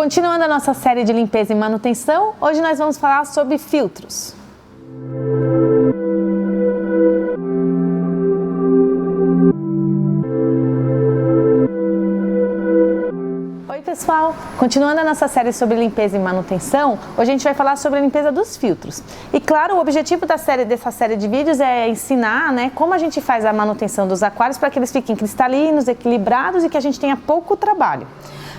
Continuando a nossa série de limpeza e manutenção, hoje nós vamos falar sobre filtros. Oi pessoal, continuando a nossa série sobre limpeza e manutenção, hoje a gente vai falar sobre a limpeza dos filtros. E claro, o objetivo dessa série de vídeos é ensinar, como a gente faz a manutenção dos aquários para que eles fiquem cristalinos, equilibrados e que a gente tenha pouco trabalho.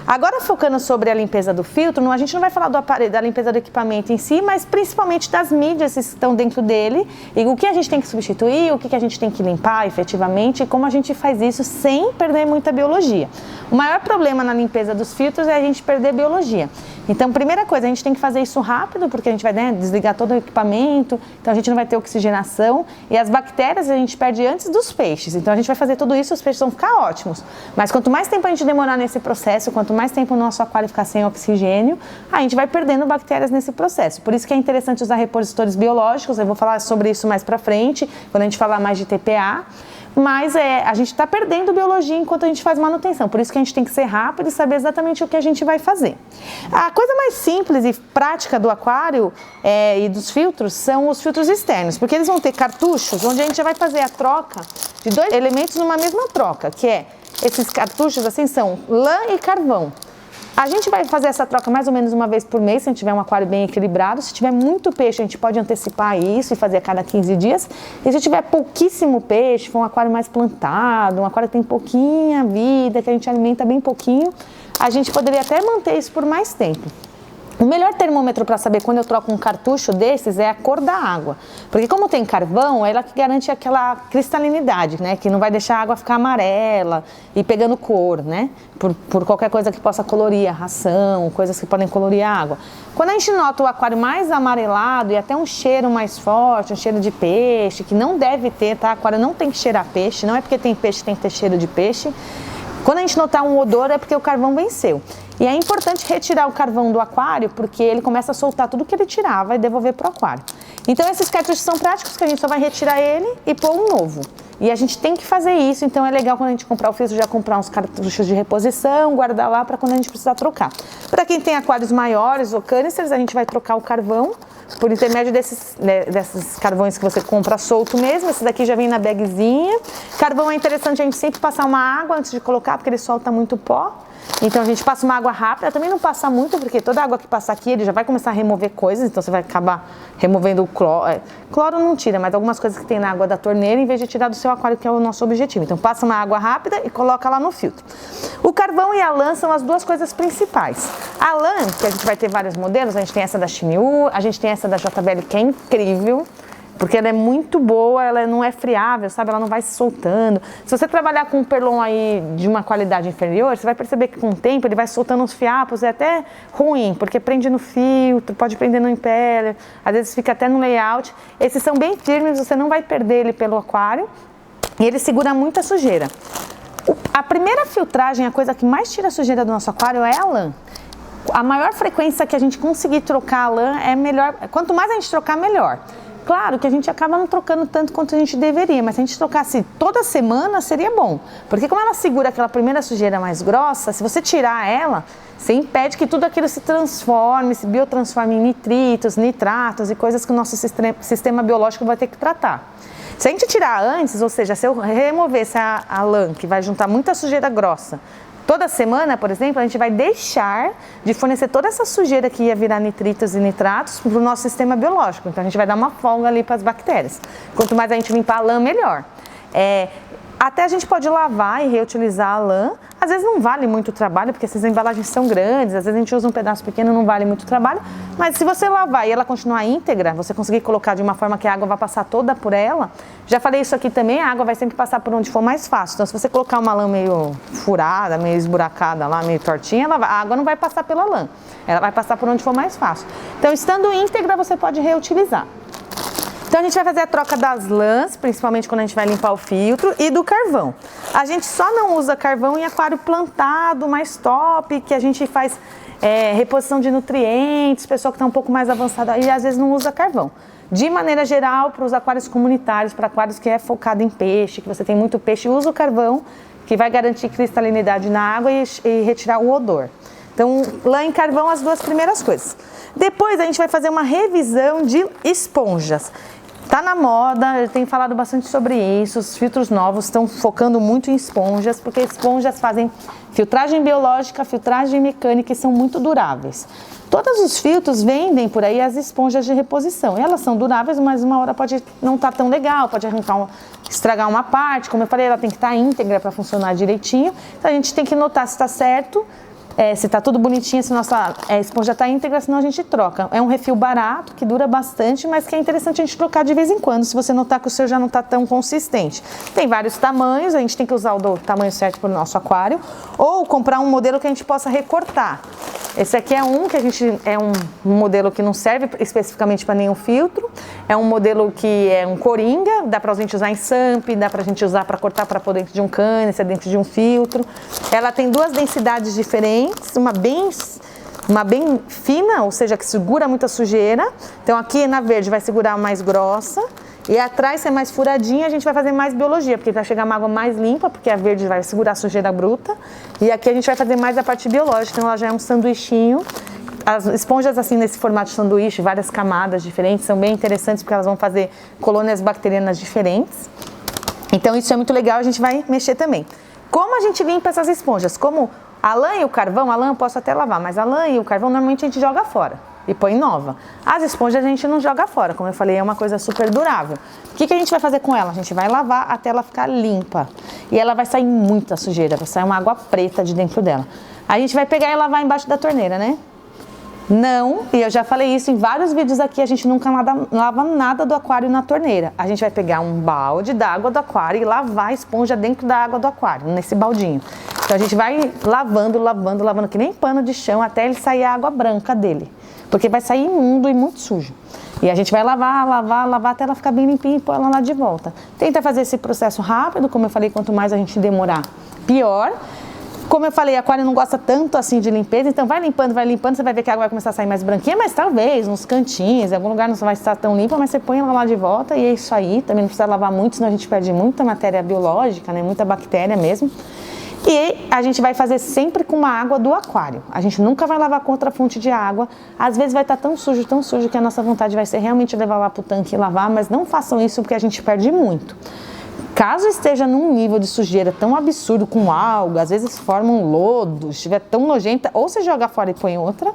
Agora, focando sobre a limpeza do filtro, a gente não vai falar do aparelho, da limpeza do equipamento em si, mas principalmente das mídias que estão dentro dele e o que a gente tem que substituir, o que a gente tem que limpar efetivamente e como a gente faz isso sem perder muita biologia. O maior problema na limpeza dos filtros é a gente perder biologia. Então, primeira coisa, a gente tem que fazer isso rápido, porque a gente vai desligar todo o equipamento, então a gente não vai ter oxigenação e as bactérias a gente perde antes dos peixes. Então, a gente vai fazer tudo isso e os peixes vão ficar ótimos. Mas quanto mais tempo a gente demorar nesse processo, quanto mais tempo o nosso aquário ficar sem oxigênio, a gente vai perdendo bactérias nesse processo. Por isso que é interessante usar repositores biológicos, eu vou falar sobre isso mais pra frente, quando a gente falar mais de TPA. Mas a gente está perdendo biologia enquanto a gente faz manutenção, por isso que a gente tem que ser rápido e saber exatamente o que a gente vai fazer. A coisa mais simples e prática do aquário e dos filtros são os filtros externos, porque eles vão ter cartuchos onde a gente já vai fazer a troca de dois elementos numa mesma troca, que é, esses cartuchos assim são lã e carvão. A gente vai fazer essa troca mais ou menos uma vez por mês, se a gente tiver um aquário bem equilibrado. Se tiver muito peixe, a gente pode antecipar isso e fazer a cada 15 dias. E se tiver pouquíssimo peixe, for um aquário mais plantado, um aquário que tem pouquinha vida, que a gente alimenta bem pouquinho, a gente poderia até manter isso por mais tempo. O melhor termômetro para saber quando eu troco um cartucho desses é a cor da água. Porque como tem carvão, é ela que garante aquela cristalinidade, que não vai deixar a água ficar amarela e pegando cor, por qualquer coisa que possa colorir a ração, coisas que podem colorir a água. Quando a gente nota o aquário mais amarelado e até um cheiro mais forte, um cheiro de peixe, que não deve ter, tá? O aquário não tem que cheirar peixe, não é porque tem peixe que tem que ter cheiro de peixe. Quando a gente notar um odor é porque o carvão venceu. E é importante retirar o carvão do aquário porque ele começa a soltar tudo que ele tirava e devolver para o aquário. Então esses cartuchos são práticos que a gente só vai retirar ele e pôr um novo. E a gente tem que fazer isso, então é legal quando a gente comprar o filtro já comprar uns cartuchos de reposição, guardar lá para quando a gente precisar trocar. Para quem tem aquários maiores ou canisters, a gente vai trocar o carvão por intermédio desses carvões que você compra solto mesmo. Esse daqui já vem na bagzinha. Carvão é interessante a gente sempre passar uma água antes de colocar, porque ele solta muito pó. Então a gente passa uma água rápida, também não passa muito, porque toda água que passa aqui ele já vai começar a remover coisas, então você vai acabar removendo o cloro. Cloro não tira, mas algumas coisas que tem na água da torneira, em vez de tirar do seu aquário, que é o nosso objetivo. Então passa uma água rápida e coloca lá no filtro. O carvão e a lã são as duas coisas principais. A lã, que a gente vai ter vários modelos, a gente tem essa da Shimiu, a gente tem essa da JBL, que é incrível. Porque ela é muito boa, ela não é friável, ela não vai se soltando. Se você trabalhar com um perlon aí de uma qualidade inferior, você vai perceber que com o tempo ele vai soltando uns fiapos, é até ruim, porque prende no filtro, pode prender no impeller, às vezes fica até no layout. Esses são bem firmes, você não vai perder ele pelo aquário e ele segura muita sujeira. A primeira filtragem, a coisa que mais tira a sujeira do nosso aquário é a lã. A maior frequência que a gente conseguir trocar a lã é melhor, quanto mais a gente trocar, melhor. Claro que a gente acaba não trocando tanto quanto a gente deveria, mas se a gente trocasse toda semana seria bom. Porque como ela segura aquela primeira sujeira mais grossa, se você tirar ela, você impede que tudo aquilo se transforme, se biotransforme em nitritos, nitratos e coisas que o nosso sistema biológico vai ter que tratar. Se a gente tirar antes, ou seja, se eu removesse a lã, que vai juntar muita sujeira grossa, toda semana, por exemplo, a gente vai deixar de fornecer toda essa sujeira que ia virar nitritos e nitratos para o nosso sistema biológico. Então a gente vai dar uma folga ali para as bactérias. Quanto mais a gente limpar a lã, melhor. Até a gente pode lavar e reutilizar a lã. Às vezes não vale muito trabalho, porque essas embalagens são grandes, às vezes a gente usa um pedaço pequeno, não vale muito trabalho. Mas se você lavar e ela continuar íntegra, você conseguir colocar de uma forma que a água vai passar toda por ela, já falei isso aqui também, a água vai sempre passar por onde for mais fácil. Então se você colocar uma lã meio furada, meio esburacada lá, meio tortinha, a água não vai passar pela lã, ela vai passar por onde for mais fácil. Então estando íntegra, você pode reutilizar. Então a gente vai fazer a troca das lãs, principalmente quando a gente vai limpar o filtro, e do carvão. A gente só não usa carvão em aquário plantado, mais top, que a gente faz reposição de nutrientes, pessoa que está um pouco mais avançada aí às vezes não usa carvão. De maneira geral, para os aquários comunitários, para aquários que é focado em peixe, que você tem muito peixe, usa o carvão, que vai garantir cristalinidade na água e retirar o odor. Então, lã e carvão, as duas primeiras coisas. Depois a gente vai fazer uma revisão de esponjas. Tá na moda, eu tenho falado bastante sobre isso, os filtros novos estão focando muito em esponjas, porque esponjas fazem filtragem biológica, filtragem mecânica e são muito duráveis. Todos os filtros vendem por aí as esponjas de reposição. Elas são duráveis, mas uma hora pode não estar tão legal, pode arrancar, estragar uma parte. Como eu falei, ela tem que estar íntegra para funcionar direitinho. Então a gente tem que notar se está certo, se está tudo bonitinho, se nossa esponja está íntegra, senão a gente troca. É um refil barato, que dura bastante, mas que é interessante a gente trocar de vez em quando, se você notar que o seu já não está tão consistente. Tem vários tamanhos, a gente tem que usar o tamanho certo para o nosso aquário, ou comprar um modelo que a gente possa recortar. Esse aqui é um modelo que não serve especificamente para nenhum filtro. É um modelo que é um coringa, dá pra gente usar em samp, dá pra gente usar para cortar para pôr dentro de um canister, dentro de um filtro. Ela tem duas densidades diferentes, uma bem fina, ou seja, que segura muita sujeira. Então aqui na verde vai segurar mais grossa. E atrás, se é mais furadinha, a gente vai fazer mais biologia, porque vai chegar uma água mais limpa, porque a verde vai segurar a sujeira bruta. E aqui a gente vai fazer mais a parte biológica, então ela já é um sanduichinho. As esponjas assim nesse formato de sanduíche, várias camadas diferentes, são bem interessantes porque elas vão fazer colônias bacterianas diferentes. Então isso é muito legal, a gente vai mexer também. Como a gente limpa essas esponjas? Como a lã e o carvão, a lã eu posso até lavar, mas a lã e o carvão normalmente a gente joga fora e põe nova. As esponjas a gente não joga fora, como eu falei, é uma coisa super durável. O que a gente vai fazer com ela? A gente vai lavar até ela ficar limpa. E ela vai sair muita sujeira, vai sair uma água preta de dentro dela. Aí a gente vai pegar e lavar embaixo da torneira, né? Não, e eu já falei isso em vários vídeos aqui, a gente nunca lava nada do aquário na torneira. A gente vai pegar um balde d'água do aquário e lavar a esponja dentro da água do aquário, nesse baldinho. Então a gente vai lavando, que nem pano de chão, até ele sair a água branca dele. Porque vai sair imundo e muito sujo. E a gente vai lavar até ela ficar bem limpinha e pôr ela lá de volta. Tenta fazer esse processo rápido, como eu falei, quanto mais a gente demorar, pior. Como eu falei, aquário não gosta tanto assim de limpeza, então vai limpando, você vai ver que a água vai começar a sair mais branquinha, mas talvez nos cantinhos, em algum lugar não vai estar tão limpa, mas você põe ela lá de volta e é isso aí. Também não precisa lavar muito, senão a gente perde muita matéria biológica, né? Muita bactéria mesmo. E a gente vai fazer sempre com uma água do aquário. A gente nunca vai lavar com outra fonte de água. Às vezes vai estar tão sujo que a nossa vontade vai ser realmente levar lá para o tanque e lavar, mas não façam isso porque a gente perde muito. Caso esteja num nível de sujeira tão absurdo, com alga, às vezes forma um lodo, estiver tão nojenta, ou você joga fora e põe outra,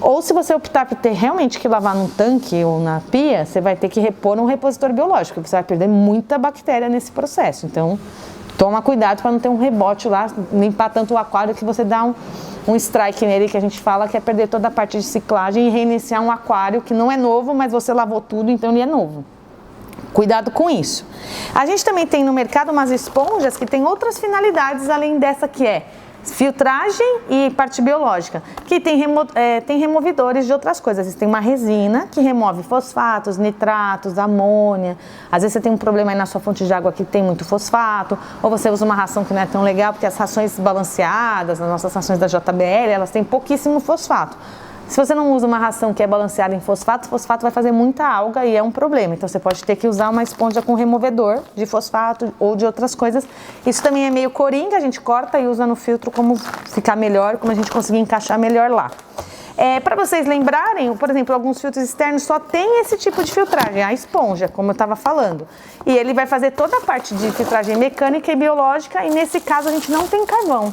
ou se você optar por ter realmente que lavar num tanque ou na pia, você vai ter que repor um repositor biológico, porque você vai perder muita bactéria nesse processo. Então, toma cuidado para não ter um rebote lá, limpar tanto o aquário que você dá um strike nele, que a gente fala que é perder toda a parte de ciclagem e reiniciar um aquário que não é novo, mas você lavou tudo, então ele é novo. Cuidado com isso. A gente também tem no mercado umas esponjas que têm outras finalidades além dessa que é filtragem e parte biológica, que tem removidores de outras coisas. Tem uma resina que remove fosfatos, nitratos, amônia. Às vezes você tem um problema aí na sua fonte de água que tem muito fosfato, ou você usa uma ração que não é tão legal, porque as rações balanceadas, as nossas rações da JBL, elas têm pouquíssimo fosfato. Se você não usa uma ração que é balanceada em fosfato, fosfato vai fazer muita alga e é um problema. Então você pode ter que usar uma esponja com removedor de fosfato ou de outras coisas. Isso também é meio coringa, a gente corta e usa no filtro como ficar melhor, como a gente conseguir encaixar melhor lá. Para vocês lembrarem, por exemplo, alguns filtros externos só tem esse tipo de filtragem, a esponja, como eu estava falando. E ele vai fazer toda a parte de filtragem mecânica e biológica, e nesse caso a gente não tem carvão.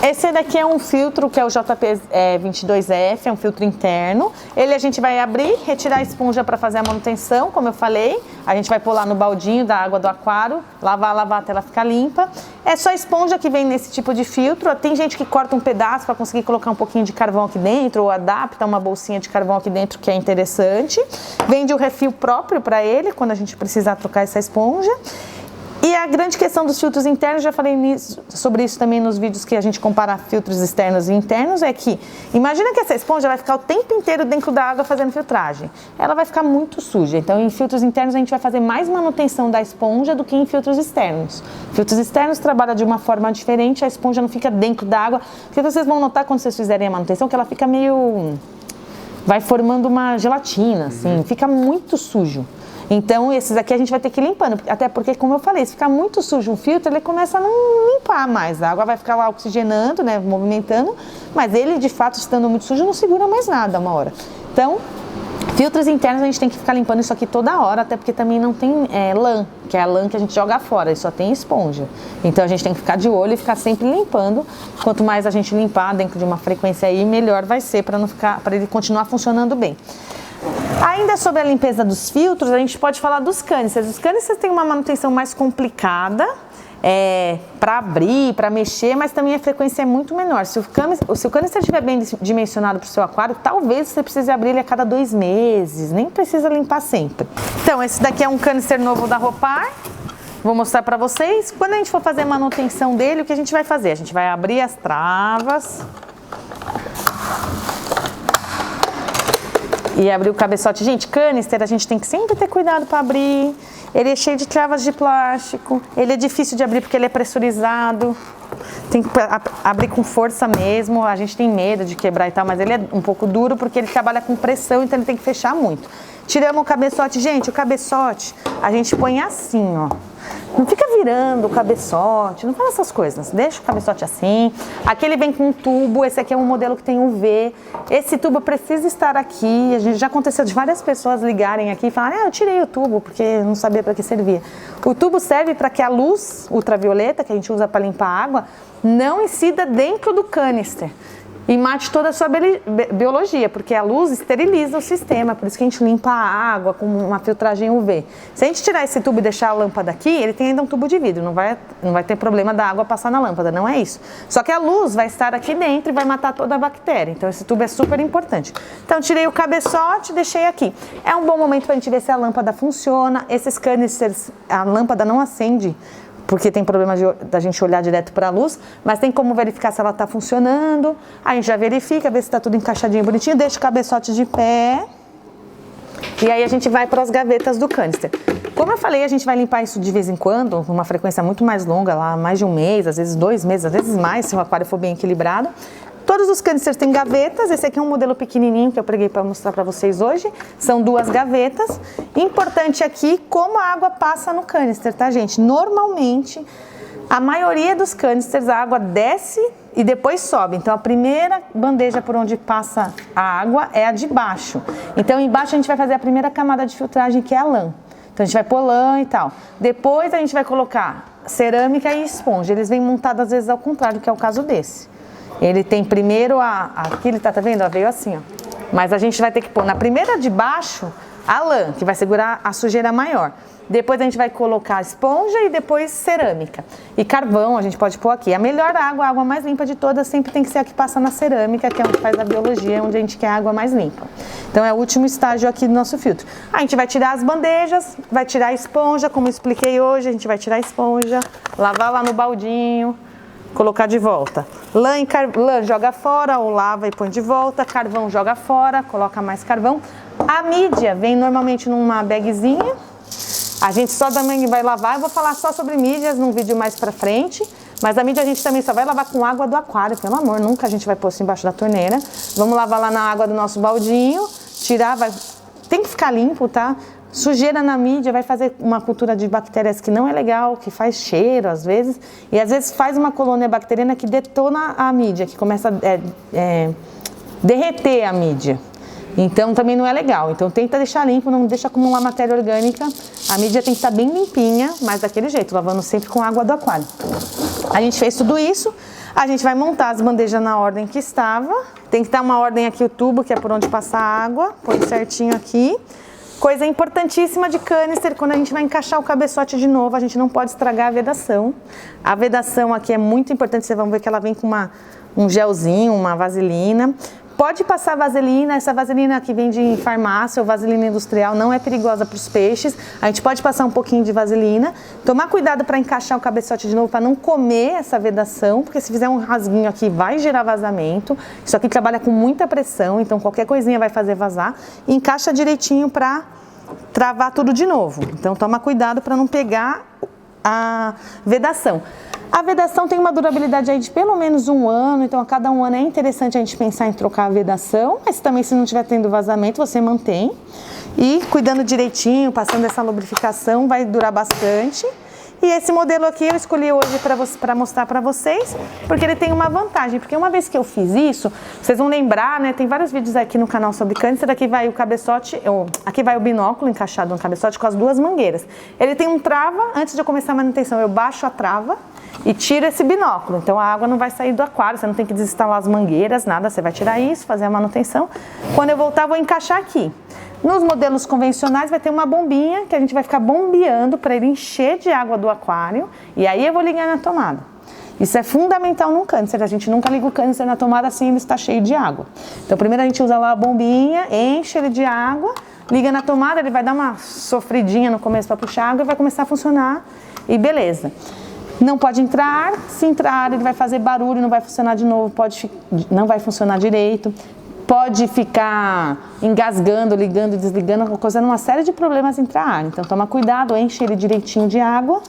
Esse daqui é um filtro que é o JP22F, é um filtro interno. Ele a gente vai abrir, retirar a esponja para fazer a manutenção, como eu falei. A gente vai pôr lá no baldinho da água do aquário, lavar até ela ficar limpa. É só a esponja que vem nesse tipo de filtro. Tem gente que corta um pedaço para conseguir colocar um pouquinho de carvão aqui dentro, ou adapta uma bolsinha de carvão aqui dentro, que é interessante. Vende o refil próprio para ele, quando a gente precisar trocar essa esponja. E a grande questão dos filtros internos, já falei sobre isso também nos vídeos que a gente compara filtros externos e internos, é que imagina que essa esponja vai ficar o tempo inteiro dentro da água fazendo filtragem. Ela vai ficar muito suja. Então, em filtros internos, a gente vai fazer mais manutenção da esponja do que em filtros externos. Filtros externos trabalham de uma forma diferente, a esponja não fica dentro da água. Porque vocês vão notar quando vocês fizerem a manutenção que ela fica meio... vai formando uma gelatina, assim, fica muito sujo. Então, esses aqui a gente vai ter que ir limpando, até porque, como eu falei, se ficar muito sujo um filtro, ele começa a não limpar mais. A água vai ficar lá oxigenando, né, movimentando, mas ele, de fato, estando muito sujo, não segura mais nada uma hora. Então, filtros internos a gente tem que ficar limpando isso aqui toda hora, até porque também não tem lã, que é a lã que a gente joga fora, e só tem esponja. Então a gente tem que ficar de olho e ficar sempre limpando. Quanto mais a gente limpar dentro de uma frequência aí, melhor vai ser para ele continuar funcionando bem. Ainda sobre a limpeza dos filtros, a gente pode falar dos canisters. Os canisters têm uma manutenção mais complicada, para abrir, para mexer, mas também a frequência é muito menor. Se o canister estiver bem dimensionado para o seu aquário, talvez você precise abrir ele a cada 2 meses, nem precisa limpar sempre. Então, esse daqui é um canister novo da Ropar. Vou mostrar para vocês. Quando a gente for fazer a manutenção dele, o que a gente vai fazer? A gente vai abrir as travas e abrir o cabeçote. Gente, canister a gente tem que sempre ter cuidado para abrir. Ele é cheio de travas de plástico, ele é difícil de abrir porque ele é pressurizado, tem que abrir com força mesmo, a gente tem medo de quebrar e tal, mas ele é um pouco duro porque ele trabalha com pressão, então ele tem que fechar muito. Tiramos o cabeçote, gente, o cabeçote a gente põe assim, ó. Não fica virando o cabeçote, não faz essas coisas, deixa o cabeçote assim. Aqui ele vem com um tubo, esse aqui é um modelo que tem UV. Esse tubo precisa estar aqui, já aconteceu de várias pessoas ligarem aqui e falarem, eu tirei o tubo porque não sabia para que servia. O tubo serve para que a luz ultravioleta, que a gente usa para limpar a água, não incida dentro do canister e mate toda a sua biologia, porque a luz esteriliza o sistema, por isso que a gente limpa a água com uma filtragem UV. Se a gente tirar esse tubo e deixar a lâmpada aqui, ele tem ainda um tubo de vidro, não vai ter problema da água passar na lâmpada, não é isso. Só que a luz vai estar aqui dentro e vai matar toda a bactéria, então esse tubo é super importante. Então tirei o cabeçote, deixei aqui. É um bom momento para a gente ver se a lâmpada funciona. Esses canisters, a lâmpada não acende, porque tem problema da gente olhar direto para a luz, mas tem como verificar se ela está funcionando. A gente já verifica, vê se está tudo encaixadinho, bonitinho, deixa o cabeçote de pé. E aí a gente vai para as gavetas do canister. Como eu falei, a gente vai limpar isso de vez em quando, com uma frequência muito mais longa, lá mais de 1 mês, às vezes 2 meses, às vezes mais, se o aquário for bem equilibrado. Todos os canisters têm gavetas, esse aqui é um modelo pequenininho que eu peguei para mostrar para vocês hoje. São 2 gavetas. Importante aqui, como a água passa no canister, tá, gente? Normalmente, a maioria dos canisters, a água desce e depois sobe. Então, a primeira bandeja por onde passa a água é a de baixo. Então, embaixo a gente vai fazer a primeira camada de filtragem, que é a lã. Então, a gente vai pôr lã e tal. Depois, a gente vai colocar cerâmica e esponja. Eles vêm montados, às vezes, ao contrário, que é o caso desse. Ele tem primeiro aqui ele tá vendo? Veio assim, ó. Mas a gente vai ter que pôr na primeira de baixo a lã, que vai segurar a sujeira maior. Depois a gente vai colocar a esponja e depois cerâmica. E carvão a gente pode pôr aqui. A melhor água, a água mais limpa de todas, sempre tem que ser a que passa na cerâmica, que é onde faz a biologia, onde a gente quer a água mais limpa. Então é o último estágio aqui do nosso filtro. A gente vai tirar as bandejas, vai tirar a esponja, como eu expliquei hoje, a gente vai tirar a esponja, lavar lá no baldinho, colocar de volta. Lã joga fora ou lava e põe de volta. Carvão joga fora, coloca mais carvão. A mídia vem normalmente numa bagzinha. A gente só também vai lavar. Eu vou falar só sobre mídias num vídeo mais pra frente. Mas a mídia a gente também só vai lavar com água do aquário, pelo amor. Nunca a gente vai pôr isso embaixo da torneira. Vamos lavar lá na água do nosso baldinho. Tirar, tem que ficar limpo, tá? Sujeira na mídia vai fazer uma cultura de bactérias que não é legal, que faz cheiro às vezes, e às vezes faz uma colônia bacteriana que detona a mídia, que começa a derreter a mídia. Então também não é legal. Então tenta deixar limpo, não deixa acumular matéria orgânica. A mídia tem que estar bem limpinha, mas daquele jeito, lavando sempre com água do aquário. A gente fez tudo isso, a gente vai montar as bandejas na ordem que estava. Tem que estar uma ordem aqui o tubo, que é por onde passa a água, põe certinho aqui. Coisa importantíssima de canister, quando a gente vai encaixar o cabeçote de novo, a gente não pode estragar a vedação. A vedação aqui é muito importante, vocês vão ver que ela vem com um gelzinho, uma vaselina. Pode passar vaselina, essa vaselina que vem de farmácia ou vaselina industrial não é perigosa para os peixes. A gente pode passar um pouquinho de vaselina. Tomar cuidado para encaixar o cabeçote de novo, para não comer essa vedação, porque se fizer um rasguinho aqui vai gerar vazamento. Isso aqui trabalha com muita pressão, então qualquer coisinha vai fazer vazar. E encaixa direitinho para travar tudo de novo. Então toma cuidado para não pegar a vedação. A vedação tem uma durabilidade aí de pelo menos 1 ano, então a cada 1 ano é interessante a gente pensar em trocar a vedação, mas também se não estiver tendo vazamento, você mantém. E cuidando direitinho, passando essa lubrificação, vai durar bastante. E esse modelo aqui eu escolhi hoje para mostrar para vocês, porque ele tem uma vantagem, porque uma vez que eu fiz isso, vocês vão lembrar, né, tem vários vídeos aqui no canal sobre câncer, aqui vai o cabeçote, aqui vai o binóculo encaixado no cabeçote com as 2 mangueiras. Ele tem um trava, antes de eu começar a manutenção, eu baixo a trava e tiro esse binóculo, então a água não vai sair do aquário, você não tem que desinstalar as mangueiras, nada, você vai tirar isso, fazer a manutenção. Quando eu voltar, eu vou encaixar aqui. Nos modelos convencionais vai ter uma bombinha que a gente vai ficar bombeando para ele encher de água do aquário e aí eu vou ligar na tomada. Isso é fundamental num câncer, a gente nunca liga o câncer na tomada assim ele está cheio de água. Então primeiro a gente usa lá a bombinha, enche ele de água, liga na tomada, ele vai dar uma sofridinha no começo para puxar água e vai começar a funcionar e beleza. Não pode entrar, se entrar ele vai fazer barulho, não vai funcionar de novo, não vai funcionar direito. Pode ficar engasgando, ligando e desligando, causando uma série de problemas intra-ar. Então toma cuidado, enche ele direitinho de água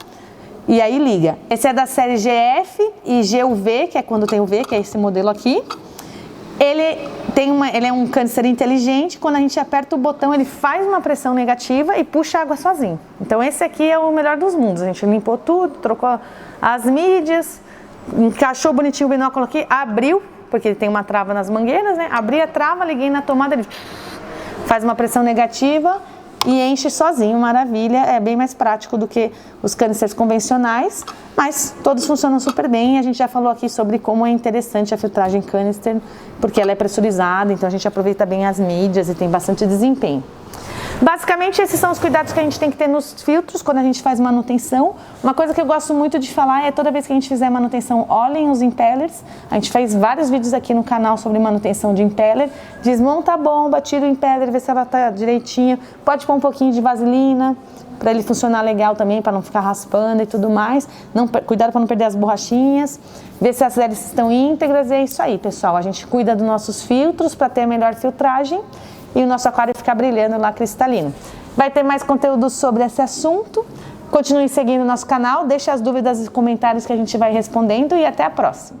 e aí liga. Esse é da série GF e GUV, que é quando tem o V, que é esse modelo aqui. Ele é um câncer inteligente, quando a gente aperta o botão ele faz uma pressão negativa e puxa a água sozinho. Então esse aqui é o melhor dos mundos, a gente limpou tudo, trocou as mídias, encaixou bonitinho o binóculo aqui, abriu, porque ele tem uma trava nas mangueiras, né? Abri a trava, liguei na tomada, ele faz uma pressão negativa e enche sozinho, maravilha. É bem mais prático do que os cânceres convencionais, mas todos funcionam super bem. A gente já falou aqui sobre como é interessante a filtragem canister, porque ela é pressurizada, então a gente aproveita bem as mídias e tem bastante desempenho. Basicamente, esses são os cuidados que a gente tem que ter nos filtros quando a gente faz manutenção. Uma coisa que eu gosto muito de falar é toda vez que a gente fizer manutenção, olhem os impellers. A gente fez vários vídeos aqui no canal sobre manutenção de impeller. Desmonta a bomba, tira o impeller, vê se ela está direitinho. Pode pôr um pouquinho de vaselina para ele funcionar legal também, para não ficar raspando e tudo mais. Cuidado para não perder as borrachinhas. Ver se as hélices estão íntegras. E é isso aí, pessoal. A gente cuida dos nossos filtros para ter a melhor filtragem e o nosso aquário ficar brilhando lá cristalino. Vai ter mais conteúdo sobre esse assunto. Continue seguindo o nosso canal, deixe as dúvidas e comentários que a gente vai respondendo e até a próxima.